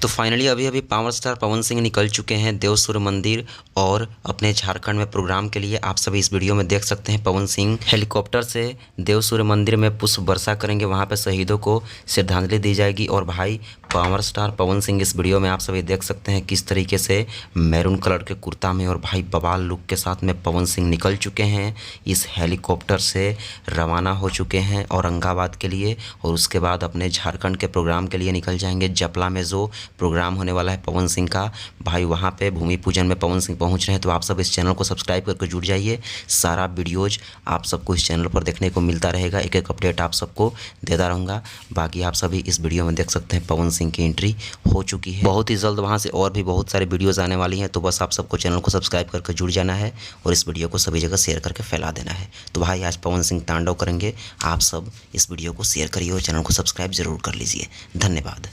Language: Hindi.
तो फाइनली अभी अभी पावर स्टार पवन सिंह निकल चुके हैं देव सूर्य मंदिर और अपने झारखंड में प्रोग्राम के लिए। आप सभी इस वीडियो में देख सकते हैं पवन सिंह हेलीकॉप्टर से देव सूर्य मंदिर में पुष्प वर्षा करेंगे, वहां पे शहीदों को श्रद्धांजलि दी जाएगी। और भाई पावर स्टार पवन सिंह इस वीडियो में आप सभी देख सकते हैं किस तरीके से मैरून कलर के कुर्ता में और भाई बवाल लुक के साथ में पवन सिंह निकल चुके हैं। इस हेलीकॉप्टर से रवाना हो चुके हैं औरंगाबाद के लिए और उसके बाद अपने झारखंड के प्रोग्राम के लिए निकल जाएंगे। जपला में जो प्रोग्राम होने वाला है पवन सिंह का, भाई वहाँ पे भूमि पूजन में पवन सिंह पहुँच रहे हैं। तो आप सब इस चैनल को सब्सक्राइब करके जुड़ जाइए। सारा वीडियोज आप सबको इस चैनल पर देखने को मिलता रहेगा, एक एक अपडेट आप सबको देता रहूँगा। बाकी आप सभी इस वीडियो में देख सकते हैं पवन सिंह की एंट्री हो चुकी है। बहुत ही जल्द वहाँ से और भी बहुत सारे वीडियोज़ आने वाली हैं। तो बस आप सबको चैनल को सब्सक्राइब करके जुड़ जाना है और इस वीडियो को सभी जगह शेयर करके फैला देना है। तो भाई आज पवन सिंह तांडव करेंगे। आप सब इस वीडियो को शेयर करिए और चैनल को सब्सक्राइब जरूर कर लीजिए। धन्यवाद।